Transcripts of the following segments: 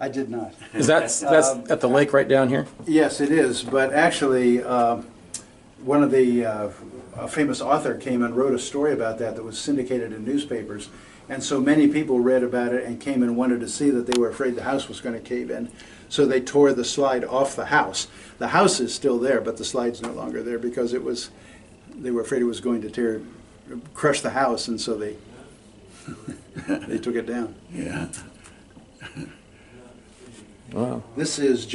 I did not. Is that's at the lake right down here? Yes, it is, but actually, one of the a famous author came and wrote a story about that was syndicated in newspapers, and so many people read about it and came and wanted to see that. They were afraid the house was going to cave in, so they tore the slide off the house. The house is still there, but the slide's no longer there because they were afraid it was going to crush the house, and so they they took it down. Yeah. Wow. This is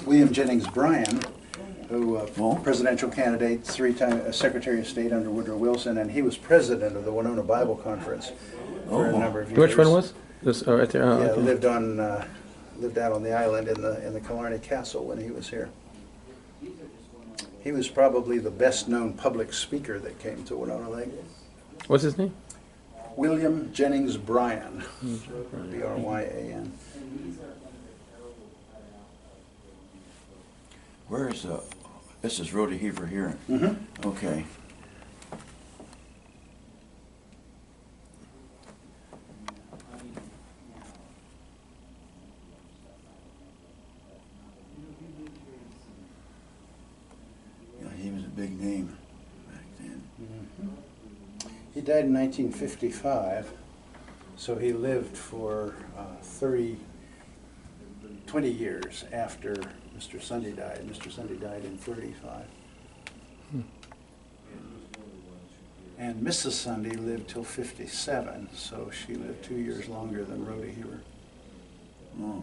William Jennings Bryan, who presidential candidate, three-time Secretary of State under Woodrow Wilson, and he was president of the Winona Bible Conference for a number of years. Which one was this? Oh, right there. Oh, Yeah, okay. lived out on the island in the Killarney Castle when he was here. He was probably the best-known public speaker that came to Winona Lake. What's his name? William Jennings Bryan, B-R-Y-A-N. Where is this is Rhoda Heaver here. Mm-hmm. Okay. Yeah, he was a big name back then. Mm-hmm. He died in 1955, so he lived for 20 years after Mr. Sunday died. Mr. Sunday died in 35. And Mrs. Sunday lived till 57, so she lived 2 years longer than Rhoda Heaver. Oh.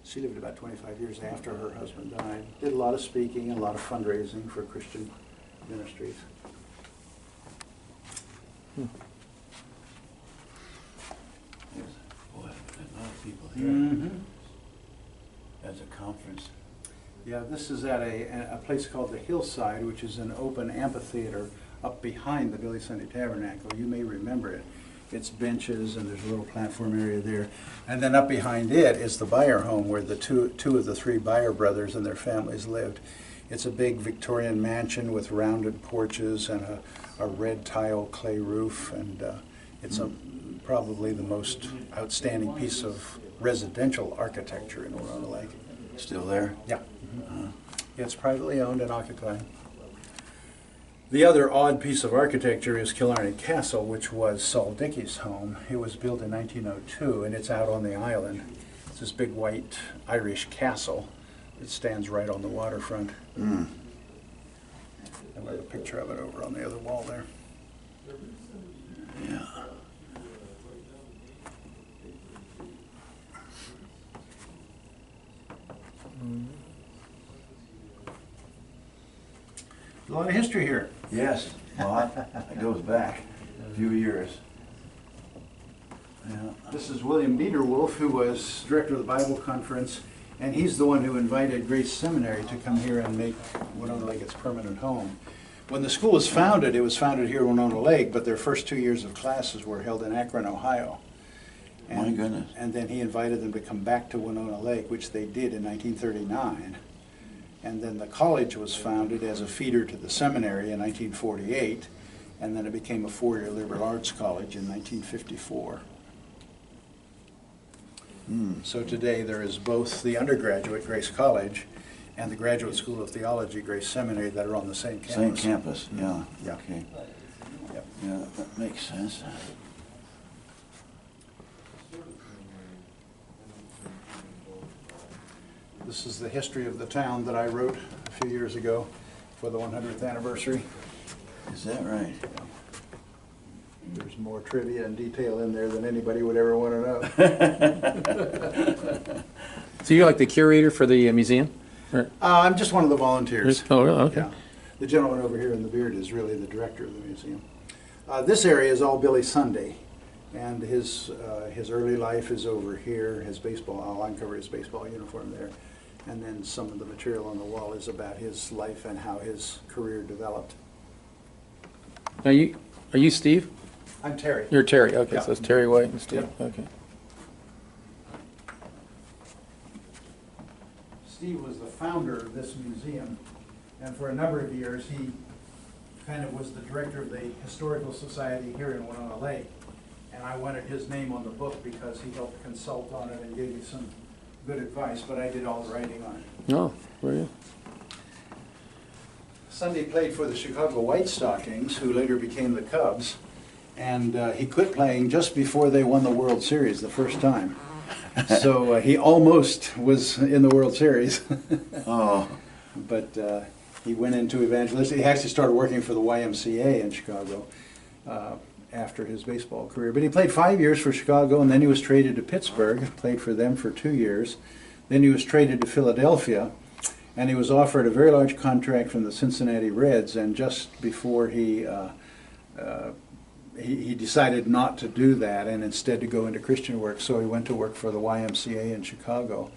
She lived about 25 years after her husband died. Did a lot of speaking and a lot of fundraising for Christian ministries. There's, boy, a lot of people here. Mm-hmm. That's a conference. Yeah, this is at a place called the Hillside, which is an open amphitheater up behind the Billy Sunday Tabernacle. You may remember it. It's benches and there's a little platform area there. And then up behind it is the Beyer home where the two of the three Beyer brothers and their families lived. It's a big Victorian mansion with rounded porches and a red tile clay roof, and it's probably the most outstanding piece of residential architecture in Winona Lake. Still there? Yeah. It's privately owned and occupied. The other odd piece of architecture is Killarney Castle, which was Saul Dickey's home. It was built in 1902, and it's out on the island. It's this big white Irish castle that stands right on the waterfront. Mm. I have a picture of it over on the other wall there. Yeah. A lot of history here. Yes. Well, that goes back a few years. Yeah. This is William Biederwolf, who was director of the Bible Conference, and he's the one who invited Grace Seminary to come here and make Winona Lake its permanent home. When the school was founded, it was founded here in Winona Lake, but their first 2 years of classes were held in Akron, Ohio. My goodness. And then he invited them to come back to Winona Lake, which they did in 1939. And then the college was founded as a feeder to the seminary in 1948, and then it became a four-year liberal arts college in 1954. So today there is both the undergraduate, Grace College, and the Graduate School of Theology, Grace Seminary, that are on the same campus. Same campus, yeah. Yeah. Okay. Yep. Yeah, that makes sense. This is the history of the town that I wrote a few years ago for the 100th anniversary. Is that right? There's more trivia and detail in there than anybody would ever want to know. So you're like the curator for the museum? Or- I'm just one of the volunteers. Oh, really? Okay. Yeah. The gentleman over here in the beard is really the director of the museum. This area is all Billy Sunday, and his early life is over here. His baseball, I'll uncover his baseball uniform there. And then some of the material on the wall is about his life and how his career developed. Are you Steve? I'm Terry. You're Terry. Okay, Yeah. so it's Terry White and Steve. Yep. Okay. Steve was the founder of this museum, and for a number of years he kind of was the director of the Historical Society here in Winona Lake. And I wanted his name on the book because he helped consult on it and gave me some good advice, but I did all the writing on it. No, were you? Sunday played for the Chicago White Stockings, who later became the Cubs, and he quit playing just before they won the World Series the first time. So he almost was in the World Series. Oh, But he went into evangelistic. He actually started working for the YMCA in Chicago after his baseball career. But he played 5 years for Chicago, and then he was traded to Pittsburgh, played for them for 2 years. Then he was traded to Philadelphia, and he was offered a very large contract from the Cincinnati Reds, and just before he decided not to do that and instead to go into Christian work. So he went to work for the YMCA in Chicago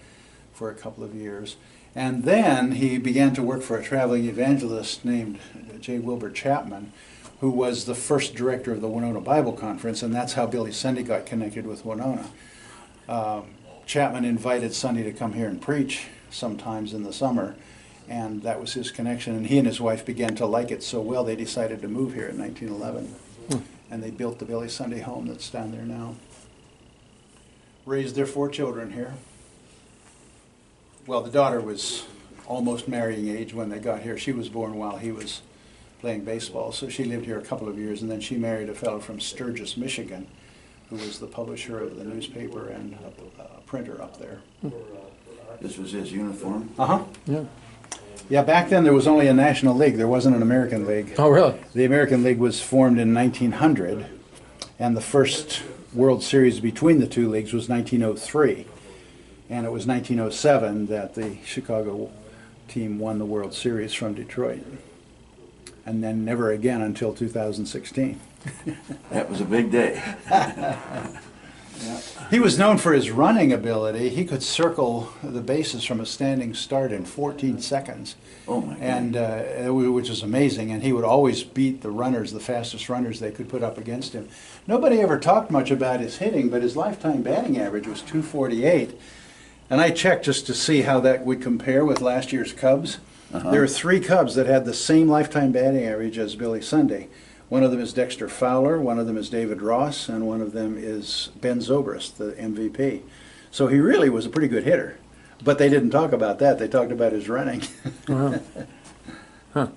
for a couple of years. And then he began to work for a traveling evangelist named J. Wilbur Chapman, who was the first director of the Winona Bible Conference, and that's how Billy Sunday got connected with Winona. Chapman invited Sunday to come here and preach sometimes in the summer, and that was his connection. And he and his wife began to like it so well they decided to move here in 1911. And they built the Billy Sunday home that's down there now. Raised their 4 children here. Well, the daughter was almost marrying age when they got here. She was born while he was playing baseball, so she lived here a couple of years, and then she married a fellow from Sturgis, Michigan, who was the publisher of the newspaper and a printer up there. this was his uniform? Uh-huh. Yeah. Yeah, back then there was only a National League. There wasn't an American League. Oh, really? The American League was formed in 1900, and the first World Series between the two leagues was 1903. And it was 1907 that the Chicago team won the World Series from Detroit. And then never again until 2016. That was a big day. Yeah. He was known for his running ability. He could circle the bases from a standing start in 14 seconds. Oh, my God. And which is amazing. And he would always beat the runners, the fastest runners they could put up against him. Nobody ever talked much about his hitting, but his lifetime batting average was .248. And I checked just to see how that would compare with last year's Cubs. There are 3 Cubs that had the same lifetime batting average as Billy Sunday. One of them is Dexter Fowler, one of them is David Ross, and one of them is Ben Zobrist, the MVP. So he really was a pretty good hitter. But they didn't talk about that. They talked about his running. Wow. Huh.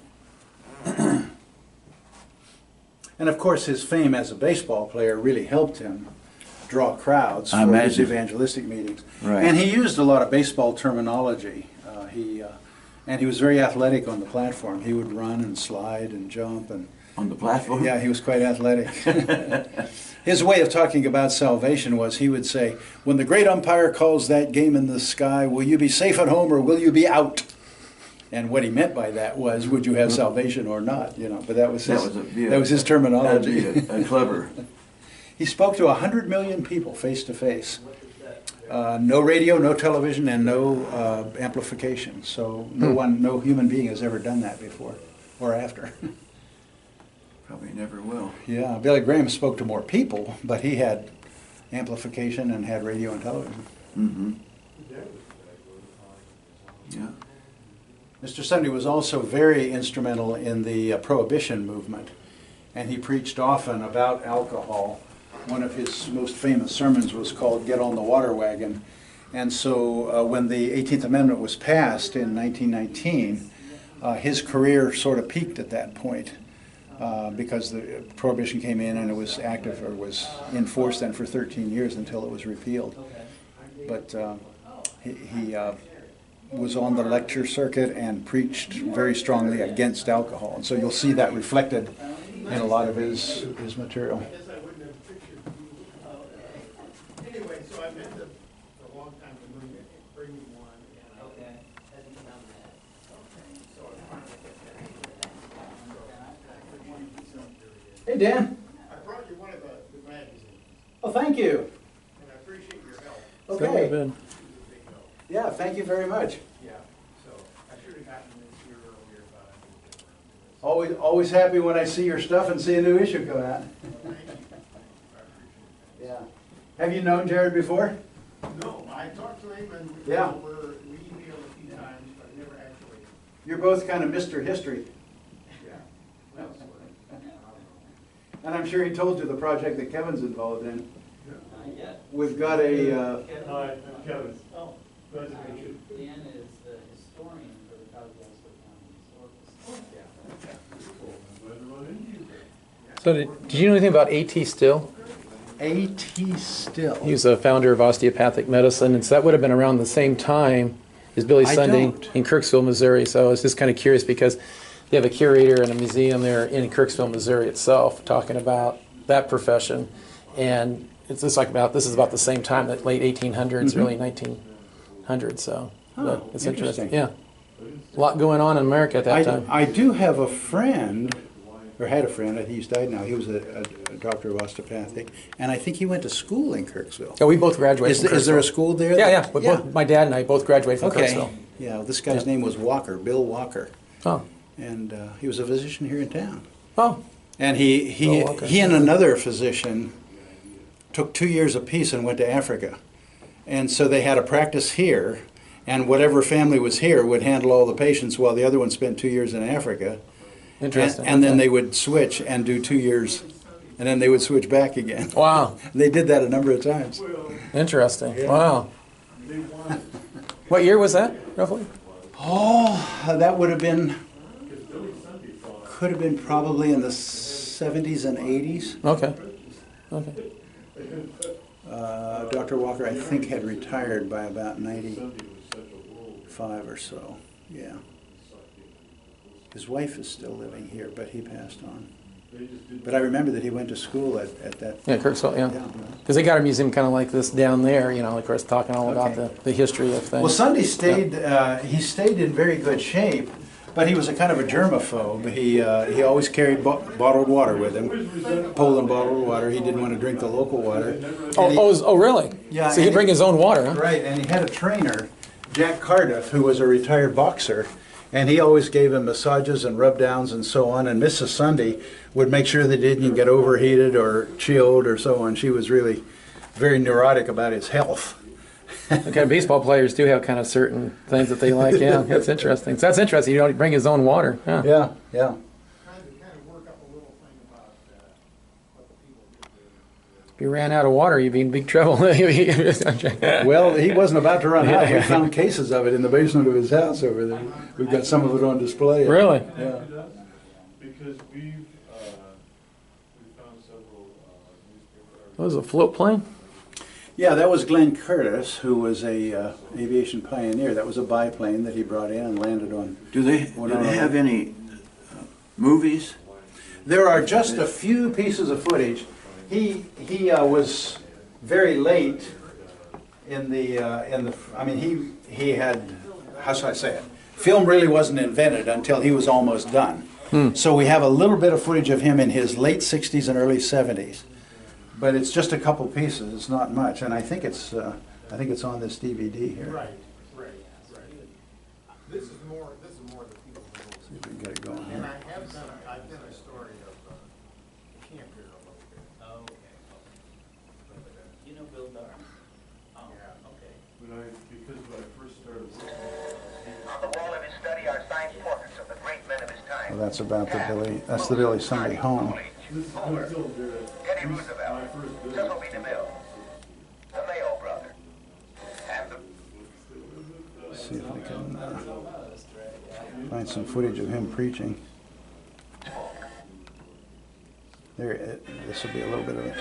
And of course, his fame as a baseball player really helped him draw crowds I for his imagine. evangelistic meetings. Right. And he used a lot of baseball terminology. And he was very athletic on the platform. He would run and slide and jump and On the platform? yeah, he was quite athletic. His way of talking about salvation was he would say, when the great umpire calls that game in the sky, will you be safe at home or will you be out? And what he meant by that was, would you have salvation or not? You know, but that was his terminology. That'd be a clever. He spoke to 100 million people face to face. No radio, no television, and no amplification. So no human being has ever done that before or after. Probably never will. Yeah, Billy Graham spoke to more people, but he had amplification and had radio and television. Mm-hmm. Yeah. Mr. Sunday was also very instrumental in the Prohibition movement, and he preached often about alcohol. One of his most famous sermons was called Get on the Water Wagon. And so when the 18th Amendment was passed in 1919, his career sort of peaked at that point. Because the Prohibition came in and it was active or was in force then for 13 years until it was repealed. But he was on the lecture circuit and preached very strongly against alcohol. And so you'll see that reflected in a lot of his material. Anyway, so I've been to for a long time to bring me one, and okay. Hasn't done that. Okay. So I'm trying to get that. Hey, Dan. I brought you one of the magazines, Oh, thank you. and I appreciate your help. Okay. Ben. This is a big help. Yeah, thank you very much. Yeah, so I should have gotten this here earlier, but I didn't get around to it. Always happy when I see your stuff and see a new issue come out. So, thank you. I appreciate Yeah. Have you known Jared before? it. No, I talked to him and Yeah. we emailed a few times, but never actually, You're both kind of Mr. History. yeah. Well, sort of. And I'm sure he told you the project that Kevin's involved in. Yeah. We've got a, Hi, I'm Kevin. Oh. Dan is the historian for the Cowboysville County Historical Society. So did you know anything about A.T. Still? A.T. Still. He was a founder of osteopathic medicine, and so that would have been around the same time as Billy I Sunday don't. in Kirksville, Missouri. So I was just kind of curious because they have a curator and a museum there in Kirksville, Missouri itself, talking about that profession, and it's just like this is about the same time, that late 1800s, early 1900s. So but it's interesting. Yeah, a lot going on in America at that time. I do have a friend, or had a friend, I think he's died now, he was a doctor of osteopathic, and I think he went to school in Kirksville. Yeah, we both graduated from Is there a Kirksville. school there? Yeah, yeah. But both, my dad and I both graduated from Okay. Kirksville. Yeah, this guy's name was Walker, Bill Walker, Oh, and he was a physician here in town. oh, And he Bill Walker. and another physician took 2 years apiece and went to Africa. And so they had a practice here, and whatever family was here would handle all the patients while the other one spent 2 years in Africa. interesting. And then Okay. they would switch and do 2 years, and then they would switch back again. Wow, They did that a number of times. interesting. Wow. What year was that, roughly? Oh, that would have been, could have been probably in the 70s and 80s. Okay. Okay. Dr. Walker, I think, had retired by about 95 or so. Yeah. His wife is still living here, but he passed on. But I remember that he went to school at that. Yeah, Kirksville, yeah. Yeah. Because they got a museum kind of like this down there, you know, of course, talking all about Okay. the history of things. Well, Sunday stayed. He stayed in very good shape, but he was a kind of a germaphobe. He always carried bottled water with him, Poland bottled water. He didn't want to drink the local water. And Oh, really? Yeah, So he'd and bring his own water, huh? Right, and he had a trainer, Jack Cardiff, who was a retired boxer, and he always gave him massages and rub downs and so on. And Mrs. Sunday would make sure they didn't get overheated or chilled or so on. She was really very neurotic about his health. Okay, baseball players do have kind of certain things that they like. Yeah, that's interesting. So that's interesting. You don't bring his own water. Huh. Yeah, yeah. Kind of work up a little thing about what the people did there. If you ran out of water, you'd be in big trouble. Well, he wasn't about to run out. We found cases of it in the basement of his house over there. We've got some of it on display. Really? Yeah. Because we found several newspaper What was it, a float plane? Yeah, that was Glenn Curtis, who was a aviation pioneer. That was a biplane that he brought in and landed on. Do they have any movies? There are just a few pieces of footage. He was very late in the. I mean, he had, how should I say it? Film really wasn't invented until he was almost done. So we have a little bit of footage of him in his late 60s and early 70s, but it's just a couple pieces. It's not much, and I think it's on this DVD here. Right. This is more the people who See if we can get it going And here. I've done a story of camp here a little bit. Okay. You know Bill Darr? Oh, Yeah. okay. because when I first started working, On the wall of his study are signed portraits of the great men of his time. Well, that's about the Billy Sunday home. Homer, Teddy Roosevelt, Cecil B. DeMille, the Mayo brother, and the See if we can find some footage of him preaching. There, this will be a little bit of it.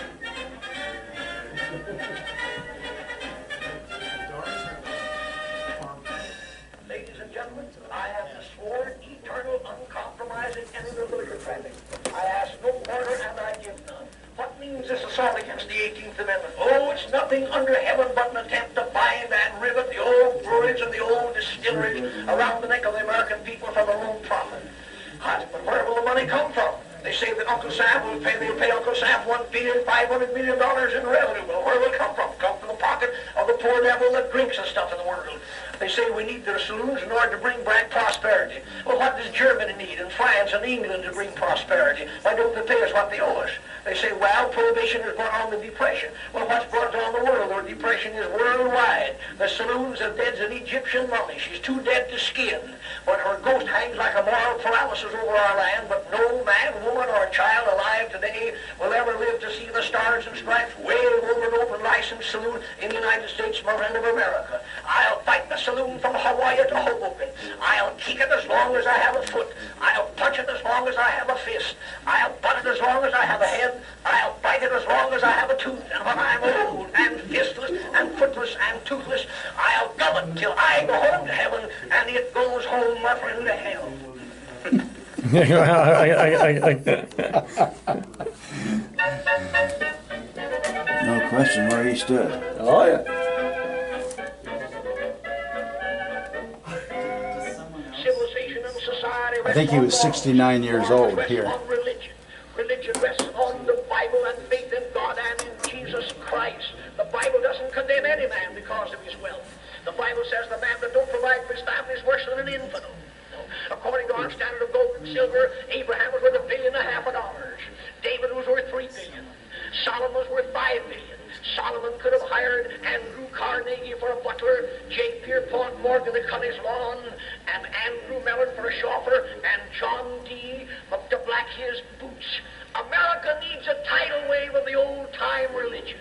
Ladies and gentlemen, I have the sworn, eternal, uncompromising enemy of liquor traffic. I ask no quarter and I give none. What means this assault against the 18th Amendment? Oh, it's nothing under heaven but an attempt to bind and rivet the old breweries and the old distilleries around the neck of the American people for their own profit. But where will the money come from? They say that Uncle Sam will pay Uncle Sam $1,500 million in revenue. Well, where will it come from? Come from the pocket of the poor devil that drinks and stuff in the world. They say we need their saloons in order to bring back prosperity. Well, what does Germany need and France and England to bring prosperity? Why don't they pay us what they owe us? They say, well, prohibition has brought on the depression. Well, what's brought on the world? Or depression is worldwide. The saloons are dead as an Egyptian mummy. She's too dead to skin. But her ghost hangs like a moral paralysis over our land, but no man, woman, or child alive today will ever live to see the stars and stripes wave over an open licensed saloon in the United States land of America. I'll fight the saloon from Hawaii to Hoboken. I'll kick it as long as I have a foot. I'll punch it as long as I have a fist. I'll butt it as long as I have a head. I'll bite it as long as I have a tooth. And when I'm old and fistless and footless and toothless, I'll gum it till I go home to heaven and it goes home, my friend, to hell. No question where he stood. Oh, yeah. Civilization and society. I think he was 69 years old here. On religion. Religion rests on the Bible and faith in God and in Jesus Christ. The Bible doesn't condemn any man because of his wealth. The Bible says the man that don't provide for his family is worse than an infidel. According to our standard of gold and silver, Abraham was worth $1.5 billion. David was worth $3 billion. Solomon was worth $5 billion. Solomon could have hired Andrew Carnegie for a butler, J. Pierpont Morgan to cut his lawn, and Andrew Mellon for a chauffeur, and John D. to black his boots. America needs a tidal wave of the old-time religion.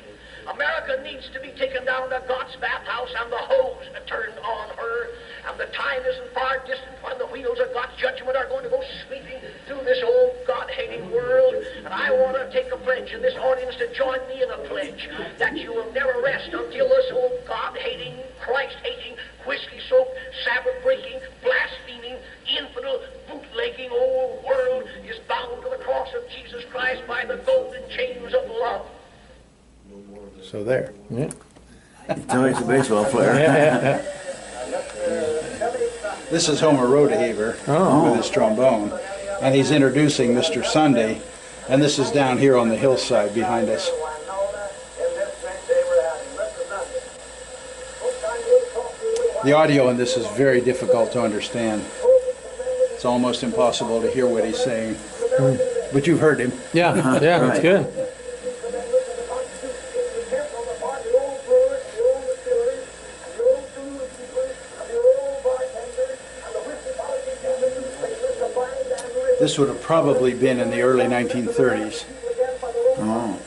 America needs to be taken down to God's bathhouse and the hose turned on her. And the time isn't far distant when the wheels of God's judgment are going to go sweeping through this old God-hating world. And I want to take a pledge in this audience to join me in a pledge that you will never rest until this old God-hating, Christ-hating, whiskey-soaked, Sabbath-breaking, blaspheming, infidel, bootlegging old world is bound to the cross of Jesus Christ by the golden chains of love. So there. Yeah. Tell he's a baseball player. This is Homer Rodeheaver with his trombone, and he's introducing Mr. Sunday, and this is down here on the hillside behind us. The audio in this is very difficult to understand. It's almost impossible to hear what he's saying, but you've heard him. Yeah, yeah, that's good. This would have probably been in the early 1930s. Oh.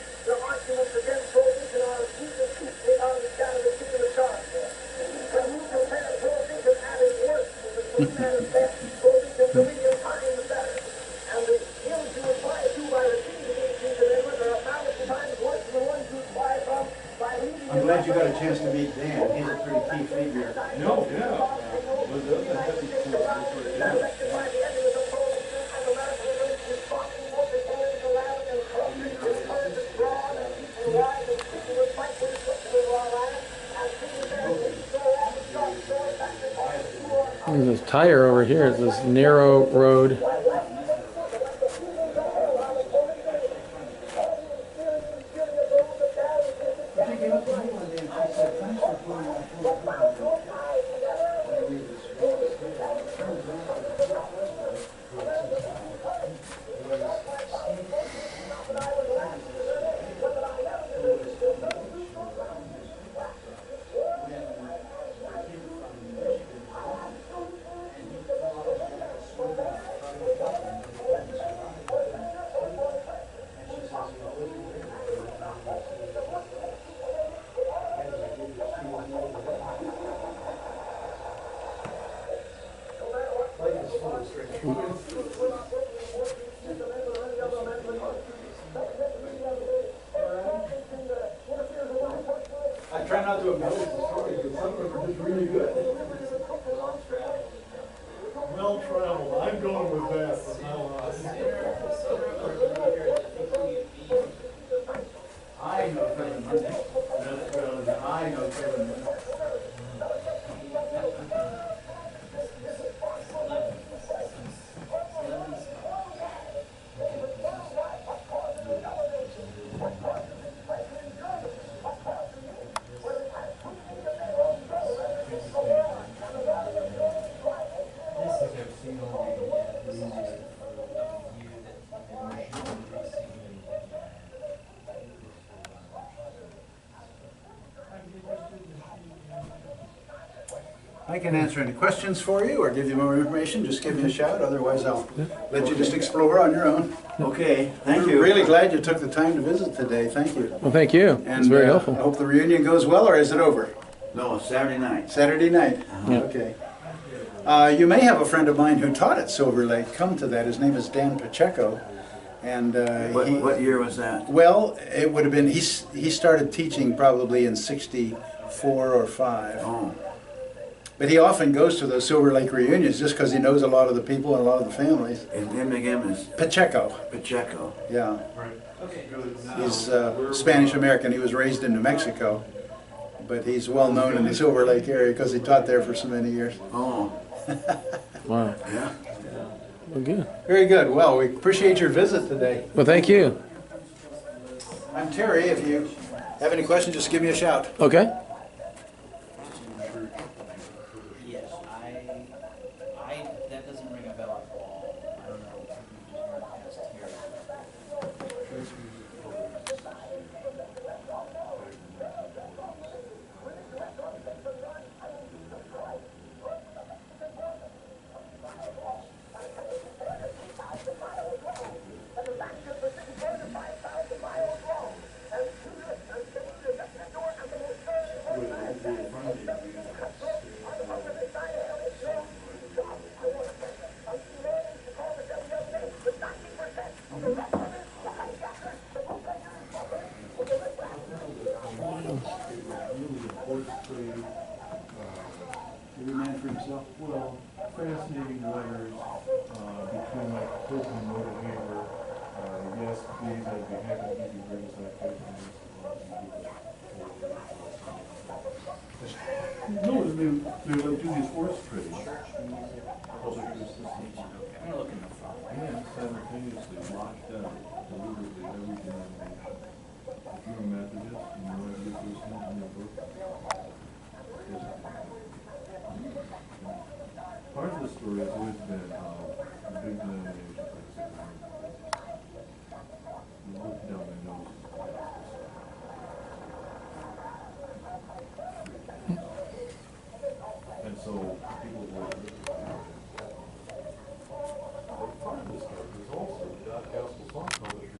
I'm glad you got a chance to meet Dan. He's a pretty key figure. No, yeah. Was that a happy to yeah. There's a tire over here. It's this narrow road. I try not to embellish the story, but some of them are just really good. Well traveled. I'm going with that from now on. I know Kevin Monday. I know Kevin Monday. I can answer any questions for you or give you more information. Just give me a shout. Otherwise, I'll let you just explore on your own. Okay, thank We're you. really glad you took the time to visit today. Thank you. Well, thank you. It's And very I helpful. hope the reunion goes well, or is it over? No, it's Saturday night. Saturday night. Yeah. Okay. You may have a friend of mine who taught at Silver Lake come to that. His name is Dan Pacheco. And What year was that? well, it would have been, he started teaching probably in 64 or 5. Oh, But he often goes to those Silver Lake reunions just because he knows a lot of the people and a lot of the families. his name again is Pacheco, Pacheco. yeah. He's Spanish American. He was raised in New Mexico. But he's well known in the Silver Lake area because he taught there for so many years. Oh, Wow. yeah. Well, good. Very good. Well, we appreciate your visit today. Well, thank you. I'm Terry. If you have any questions, just give me a shout. Okay. Yes, that doesn't ring a bell at all. I don't know. If you just run past here. Every man for himself. Well, fascinating letters between like Pope and Mother Hammer. Yes, please, I'd be happy to give you rings like that. No, they like do these horse trades. Also, I'm gonna look in the file. and simultaneously locked down deliberately every denomination. If you're a Methodist and you want to get those things in your book, part of the story has always been